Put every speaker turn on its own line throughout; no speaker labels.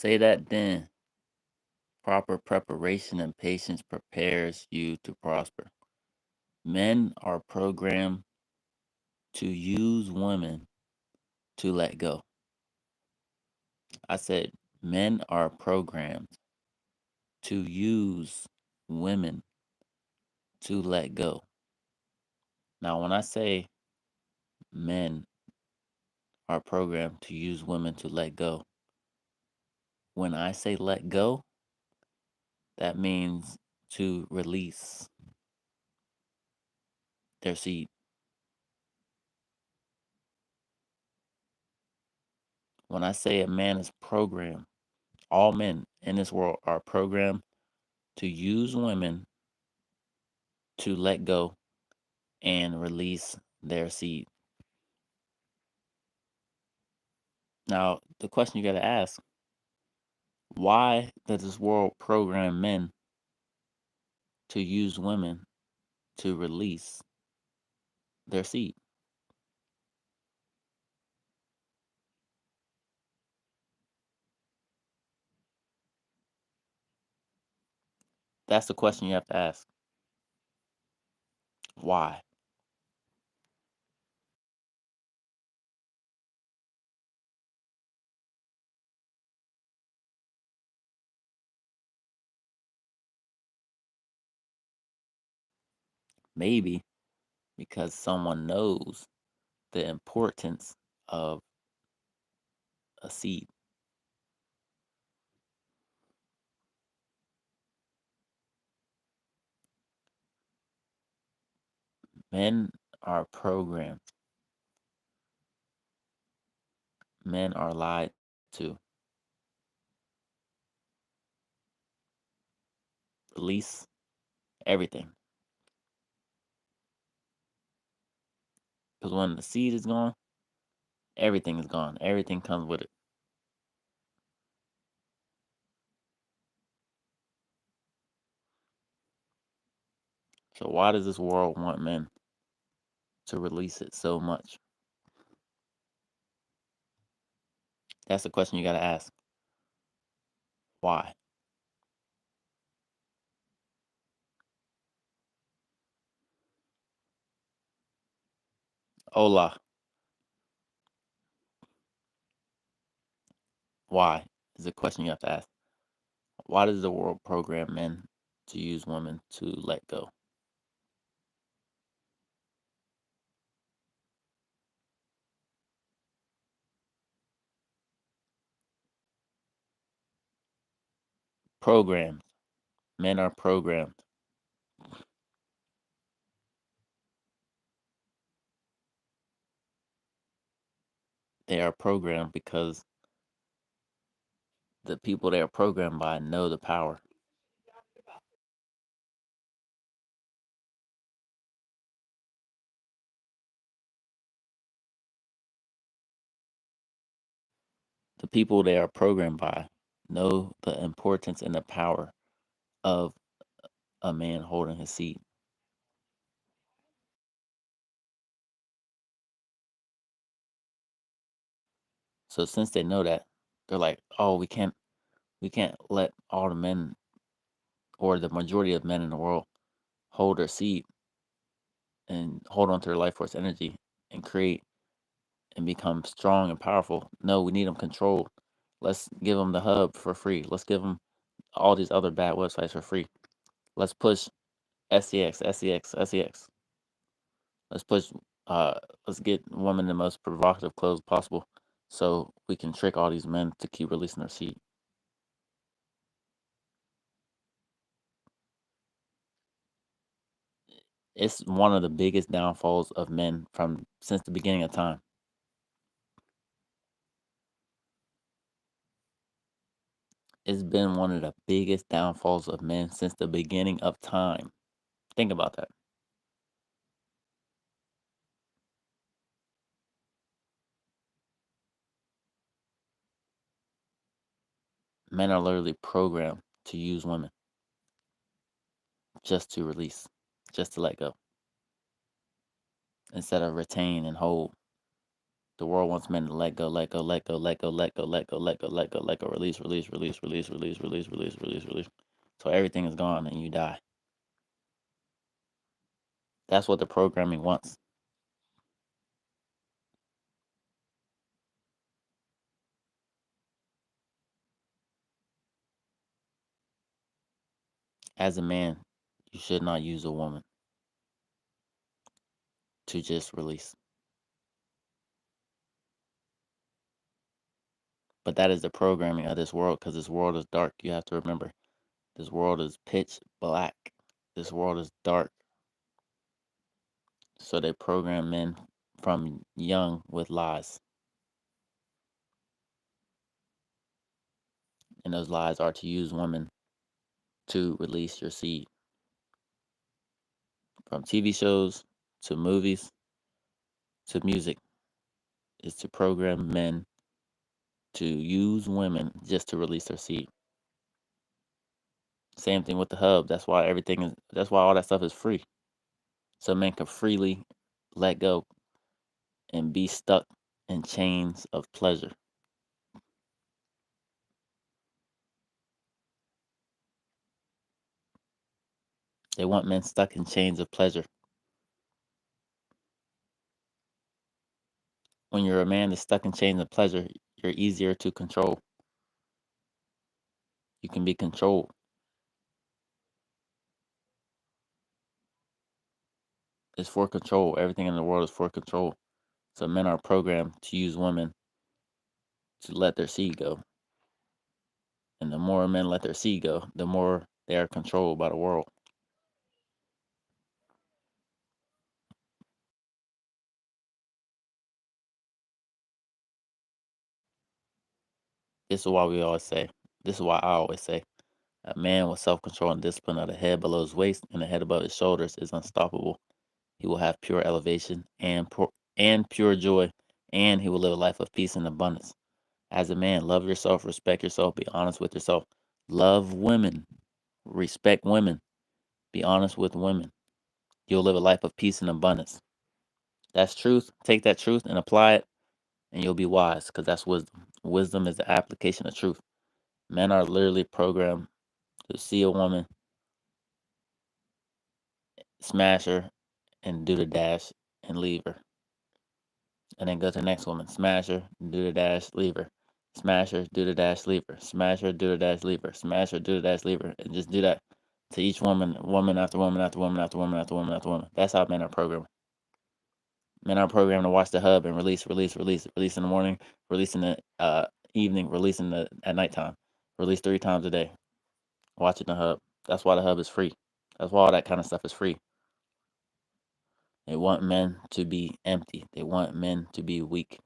Say that then. Proper preparation and patience prepares you to prosper. Men are programmed to use women to let go. I said men are programmed to use women to let go. Now, when I say men are programmed to use women to let go, when I say let go, that means to release their seed. When I say a man is programmed, all men in this world are programmed to use women to let go and release their seed. Now, the question you got to ask, why does this world program men to use women to release their seed? That's the question you have to ask. Why? Maybe because someone knows the importance of a seed. Men are programmed, men are lied to. Release everything. Because when the seed is gone, everything is gone. Everything comes with it. So why does this world want men to release it so much? That's the question you got to ask. Why? Hola. Why is the question you have to ask. Why does the world program men to use women to let go? Programmed. Men are programmed. They are programmed because the people they are programmed by know the power. The people they are programmed by know the importance and the power of a man holding his seat. So since they know that, they're like, "Oh, we can't let all the men or the majority of men in the world hold their seat and hold on to their life force energy and create and become strong and powerful. No, we need them controlled. Let's give them the hub for free. Let's give them all these other bad websites for free. Let's push SEX, SEX, SEX. Let's push. Uh, let's get women the most provocative clothes possible, so we can trick all these men to keep releasing their seed." It's one of the biggest downfalls of men from since the beginning of time. It's been one of the biggest downfalls of men since the beginning of time. Think about that. Men are literally programmed to use women just to release, just to let go, instead of retain and hold The world wants men to let go, let go, let go, let go, let go, let go, let go, let go, let go, release, release, release, release, release, release, release, release, release. So everything is gone and you die. That's what the programming wants. As a man, you should not use a woman to just release. But that is the programming of this world because this world is dark. You have to remember, this world is pitch black. This world is dark. So they program men from young with lies. And those lies are to use women to release your seed. From TV shows to movies to music is to program men to use women just to release their seed. Same thing with the hub. That's why all that stuff is free. So men can freely let go and be stuck in chains of pleasure. They want men stuck in chains of pleasure. When you're a man that's stuck in chains of pleasure, you're easier to control. You can be controlled. It's for control. Everything in the world is for control. So men are programmed to use women to let their seed go. And the more men let their seed go, the more they are controlled by the world. This is why we always say, this is why I always say, a man with self control and discipline of the head below his waist and the head above his shoulders is unstoppable. He will have pure elevation and pure joy, and he will live a life of peace and abundance. As a man, love yourself, respect yourself, be honest with yourself. Love women, respect women, be honest with women. You'll live a life of peace and abundance. That's truth. Take that truth and apply it, and you'll be wise because that's wisdom. Wisdom is the application of truth. Men are literally programmed to see a woman, smash her, and do the dash and leave her. And then go to the next woman, smash her, do the dash, leave her. Smash her, do the dash, leave her. Smash her, do the dash, leave her. Smash her, do the dash, leave her. And just do that to each woman, woman after woman after woman after woman after woman after woman. That's how men are programmed. Men are programmed to watch the hub and release, release, release, release in the morning, release in the evening, release at nighttime, release 3 times a day. Watching the hub. That's why the hub is free. That's why all that kind of stuff is free. They want men to be empty. They want men to be weak.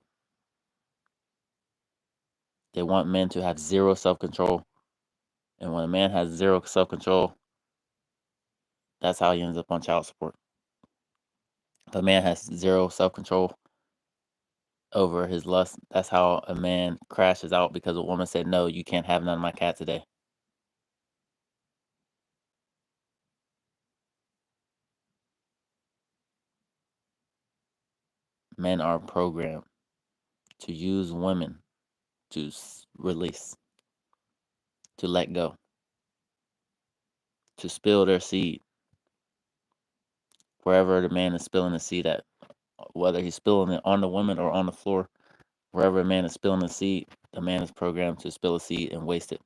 They want men to have zero self control. And when a man has zero self control, that's how he ends up on child support. If a man has zero self control over his lust, that's how a man crashes out because a woman said, "No, you can't have none of my cat today." Men are programmed to use women to release, to let go, to spill their seed wherever the man is spilling the seed at, whether he's spilling it on the woman or on the floor. Wherever a man is spilling the seed, the man is programmed to spill a seed and waste it.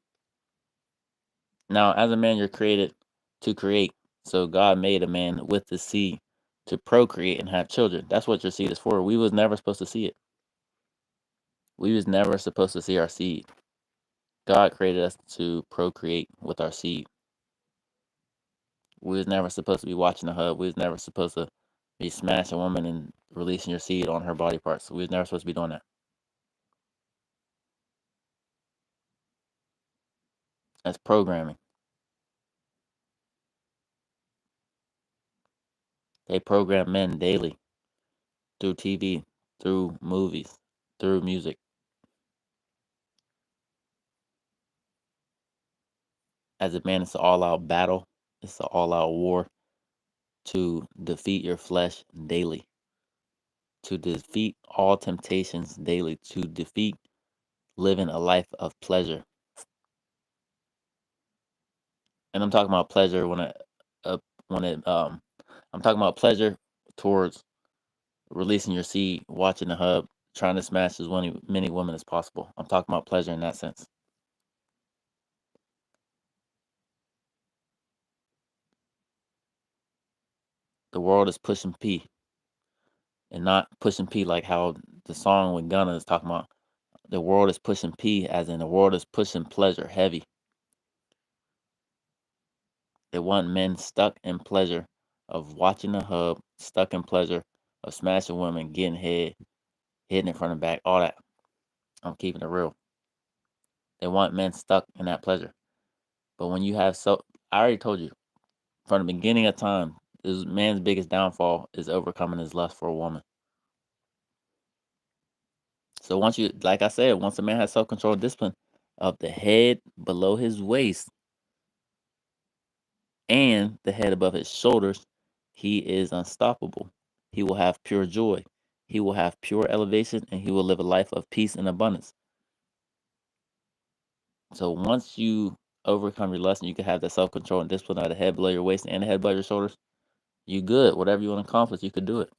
Now, as a man, you're created to create. So God made a man with the seed to procreate and have children. That's what your seed is for. We was never supposed to see it. We was never supposed to see our seed. God created us to procreate with our seed. We was never supposed to be watching the hub. We was never supposed to be smashing a woman and releasing your seed on her body parts. We was never supposed to be doing that. That's programming. They program men daily through TV, through movies, through music. As a man, it's an all-out battle. It's an all-out war to defeat your flesh daily. to defeat all temptations daily, to defeat living a life of pleasure. And I'm talking about pleasure uh, when it I'm talking about pleasure towards releasing your seed, watching the hub, trying to smash as many women as possible. I'm talking about pleasure in that sense. The world is pushing P, and not pushing P like how the song with Gunna is talking about. The world is pushing P, as in the world is pushing pleasure heavy. They want men stuck in pleasure of watching the hub, stuck in pleasure of smashing women, getting head, hitting in front and back, all that. I'm keeping it real. They want men stuck in that pleasure. But when you have I already told you from the beginning of time, this man's biggest downfall is overcoming his lust for a woman. So once you, like I said, once a man has self control and discipline of the head below his waist and the head above his shoulders, he is unstoppable. He will have pure joy. He will have pure elevation, and he will live a life of peace and abundance. So once you overcome your lust and you can have that self control and discipline of the head below your waist and the head above your shoulders, you good. Whatever you want to accomplish, you could do it.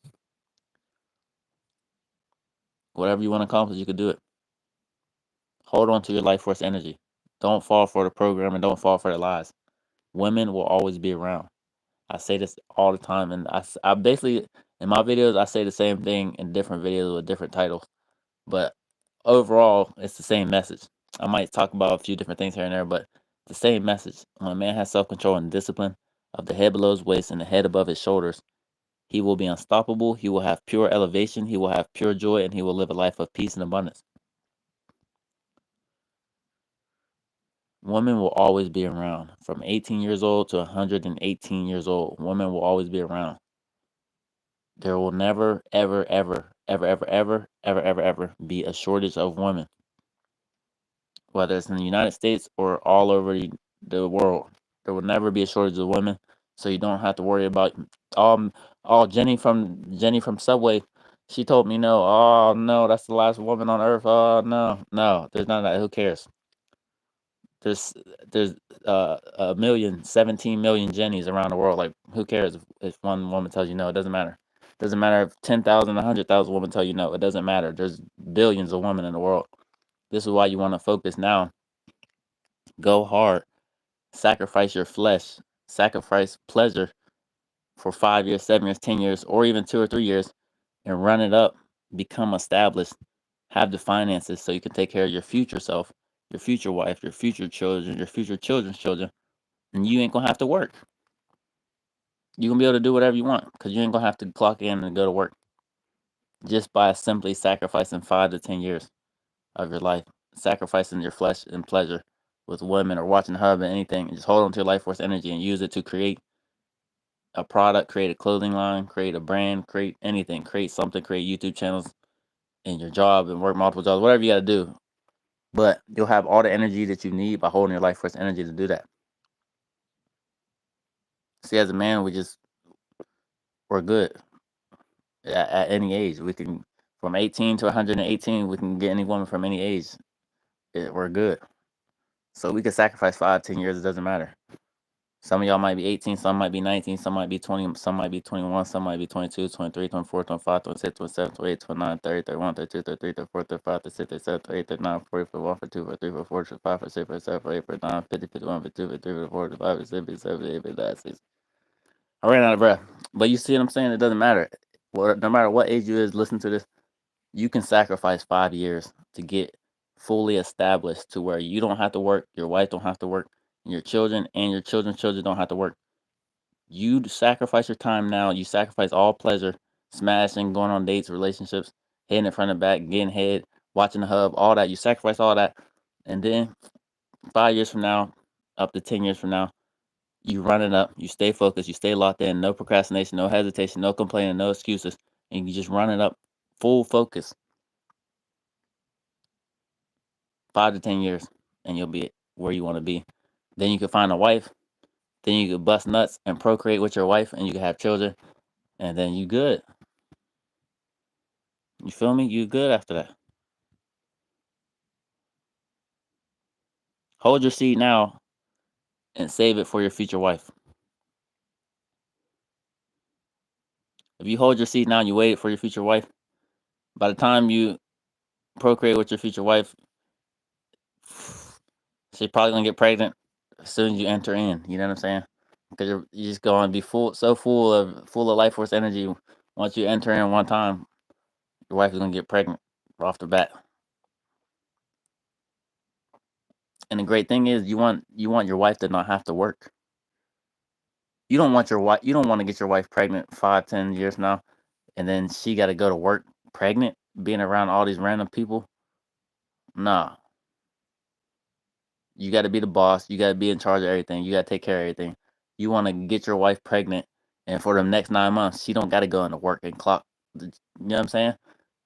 Whatever you want to accomplish, you could do it. Hold on to your life force energy. Don't fall for the program and don't fall for the lies. Women will always be around. I say this all the time, and I basically in my videos I say the same thing in different videos with different titles, but overall it's the same message. I might talk about a few different things here and there, but the same message. When a man has self control and discipline of the head below his waist and the head above his shoulders, he will be unstoppable. He will have pure elevation. He will have pure joy, and he will live a life of peace and abundance. Women will always be around. From 18 years old to 118 years old, women will always be around. There will never, ever, ever, ever, ever, ever, ever, ever, ever be a shortage of women, whether it's in the United States or all over the world. There will never be a shortage of women, so you don't have to worry about Jenny from Subway. She told me no. Oh no, that's the last woman on earth. Oh no, no, there's none of that. Who cares? There's there's a million, 17 million Jennies around the world. Like, who cares if one woman tells you no? It doesn't matter. It doesn't matter if 10,000, 100,000 women tell you no. It doesn't matter. There's billions of women in the world. This is why you want to focus now. Go hard. Sacrifice your flesh. Sacrifice pleasure for 5 years, 7 years, 10 years, or even 2 or 3 years, and run it up. Become established. Have the finances so you can take care of your future self, your future wife, your future children, your future children's children, and you ain't gonna have to work. You're gonna be able to do whatever you want because you ain't gonna have to clock in and go to work just by simply sacrificing 5 to 10 years of your life, sacrificing your flesh and pleasure with women or watching hub and anything, and just hold on to your life force energy and use it to create a product, create a clothing line, create a brand, create anything, create something, create YouTube channels in your job and work multiple jobs, whatever you gotta do. But you'll have all the energy that you need by holding your life force energy to do that. See, as a man, we're good at any age. We can, from 18 to 118, we can get any woman from any age. We're good. So we could sacrifice 5, 10 years. It doesn't matter. Some of y'all might be 18, some might be 19, some might be 20, some might be 21, some might be 22, 23, 24, 25, 26, 27, 28, 29, 30, 31, 32, 33, 34, 35, 36, 37, 38, 39, 40, 41, 42, 43, 44, 45, 46, 47, 48, 49, 50, 51, 52, 53, 54, 55, 56, 57, 58, 59, 60. I ran out of breath. But you see what I'm saying? It doesn't matter. No matter what age you is, listen to this. You can sacrifice 5 years to get fully established to where you don't have to work, your wife don't have to work, and your children and your children's children don't have to work. You sacrifice your time now. You sacrifice all pleasure, smashing, going on dates, relationships, hitting in front and back, getting head, watching the hub, all that. You sacrifice all that. And then 5 years from now, up to 10 years from now, you run it up. You stay focused. You stay locked in. No procrastination, no hesitation, no complaining, no excuses. And you just run it up full focus. 5 to 10 years, and you'll be where you want to be. Then you can find a wife. Then you can bust nuts and procreate with your wife, and you can have children, and then you good. You feel me? You good after that. Hold your seed now and save it for your future wife. If you hold your seed now and you wait for your future wife, by the time you procreate with your future wife, she's probably gonna get pregnant as soon as you enter in. You know what I'm saying? Because you're just going to be full of life force energy. Once you enter in one time, your wife is gonna get pregnant off the bat. And the great thing is, you want your wife to not have to work. You don't want your wife. You don't want to get your wife pregnant 5, 10 years now, and then she got to go to work pregnant, being around all these random people. Nah, you got to be the boss. You got to be in charge of everything. You got to take care of everything. You want to get your wife pregnant, and for the next 9 months, she don't got to go into work and clock. You know what I'm saying?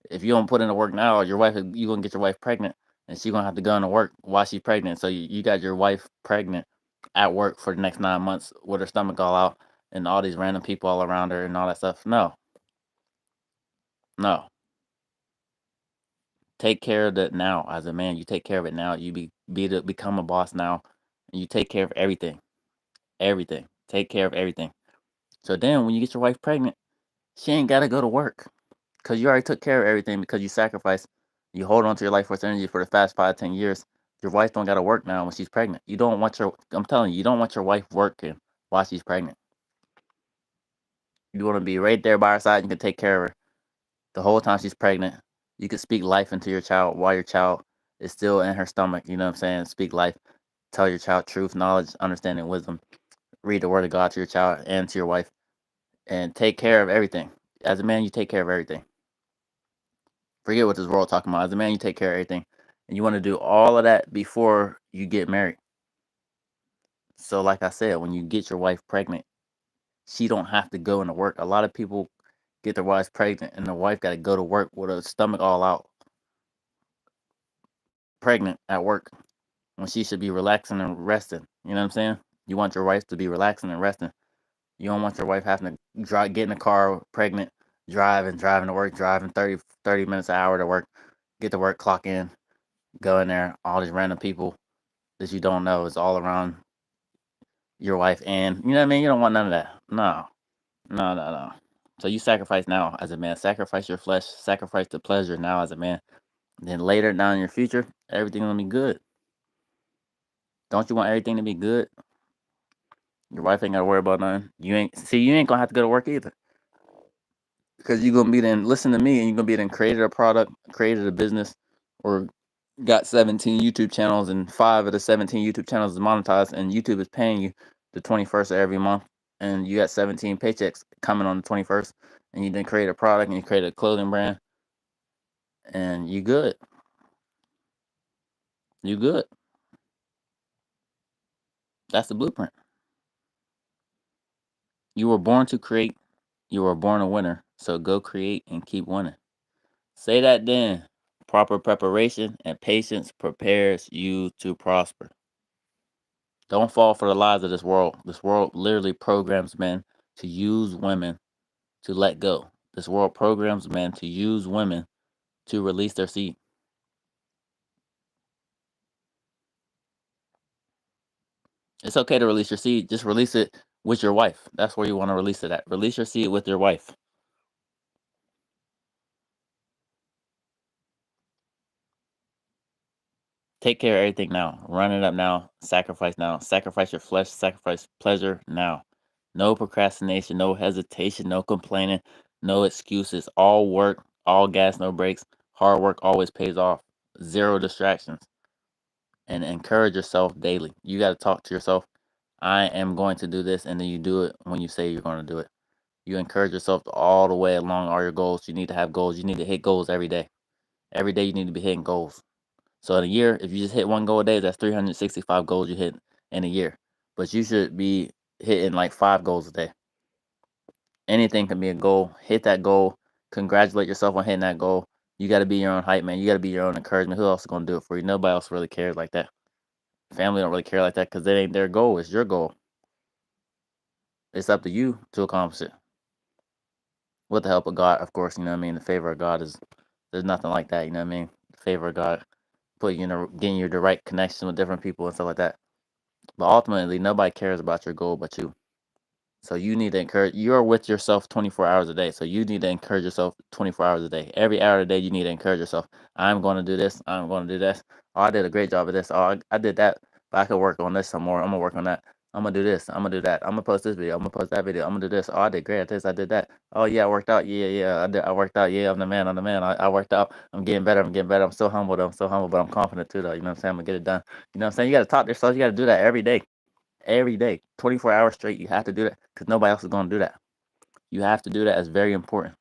If you don't put in the work now, you gonna get your wife pregnant, and she gonna have to go into work while she's pregnant. So you got your wife pregnant at work for the next 9 months with her stomach all out and all these random people all around her and all that stuff. No, no. Take care of that now as a man. You take care of it now. Become a boss now, and you take care of everything. Everything. Take care of everything. So then when you get your wife pregnant, she ain't gotta go to work. Because you already took care of everything because you sacrificed. You hold on to your life force energy for the past 5, 10 years. Your wife don't got to work now when she's pregnant. You don't want your. I'm telling you, you don't want your wife working while she's pregnant. You want to be right there by her side. You can take care of her the whole time she's pregnant. You can speak life into your child while your child is still in her stomach. You know what I'm saying? Speak life. Tell your child truth, knowledge, understanding, wisdom. Read the word of God to your child and to your wife, and take care of everything. As a man, you take care of everything. Forget what this world talking about. As a man, you take care of everything, and you want to do all of that before you get married. So, like I said, when you get your wife pregnant, she don't have to go into work. A lot of people get their wives pregnant, and the wife got to go to work with her stomach all out, pregnant at work, when she should be relaxing and resting. You know what I'm saying? You want your wife to be relaxing and resting. You don't want your wife having to get in the car pregnant, driving to work, driving 30 minutes an hour to work, get to work, clock in, go in there, all these random people that you don't know is all around your wife, and you know what I mean? You don't want none of that. No. No, no, no. So you sacrifice now as a man. Sacrifice your flesh, sacrifice the pleasure now as a man. Then later down in your future, everything gonna be good. Don't you want everything to be good? Your wife ain't gotta worry about nothing. You ain't gonna have to go to work either. Because you're gonna be then listen to me and you're gonna be then created a product, created a business, or got 17 YouTube channels, and 5 of the 17 YouTube channels is monetized, and YouTube is paying you the 21st of every month, and you got 17 paychecks coming on the 21st, and you then create a product and you create a clothing brand, and you good. You good. That's the blueprint. You were born to create. You were born a winner. So go create and keep winning. Say that then. Proper preparation and patience prepares you to prosper. Don't fall for the lies of this world. This world literally programs men to use women to let go. This world programs men to use women to release their seed. It's okay to release your seed. Just release it with your wife. That's where you want to release it at. Release your seed with your wife. Take care of everything now. Run it up now. Sacrifice now. Sacrifice your flesh. Sacrifice pleasure now. No procrastination. No hesitation. No complaining. No excuses. All work. All gas. No breaks. Hard work always pays off. Zero distractions. And encourage yourself daily. You got to talk to yourself. I am going to do this. And then you do it when you say you're going to do it. You encourage yourself all the way along all your goals. You need to have goals. You need to hit goals every day. Every day you need to be hitting goals. So in a year, if you just hit one goal a day, that's 365 goals you hit in a year. But you should be hitting like 5 goals a day. Anything can be a goal. Hit that goal. Congratulate yourself on hitting that goal. You got to be your own hype man. You got to be your own encouragement. Who else is going to do it for you? Nobody else really cares like that. Family don't really care like that because it ain't their goal. It's your goal. It's up to you to accomplish it. With the help of God, of course, you know what I mean? The favor of God is There's nothing like that. You know what I mean? The favor of God, put you know, getting you the right connection with different people and stuff like that. But ultimately, nobody cares about your goal but you. So you need to encourage. You're with yourself 24 hours a day. So you need to encourage yourself 24 hours a day. Every hour of the day, you need to encourage yourself. I'm going to do this. I'm going to do this. Oh, I did a great job of this. Oh, I did that. But I could work on this some more. I'm gonna work on that. I'm gonna do this. I'm gonna do that. I'm gonna post this video. I'm gonna post that video. I'm gonna do this. Oh, I did great at this. I did that. Oh yeah, I worked out. Yeah, yeah. I did. I worked out. Yeah, I'm the man. I'm the man. I worked out. I'm getting better. I'm getting better. I'm so humble. Though. I'm so humble, but I'm confident too. Though. You know what I'm saying? I'm gonna get it done. You know what I'm saying? You gotta talk to yourself. You gotta do that every day, 24 hours straight. You have to do that because nobody else is going to do that. You have to do that. It's very important.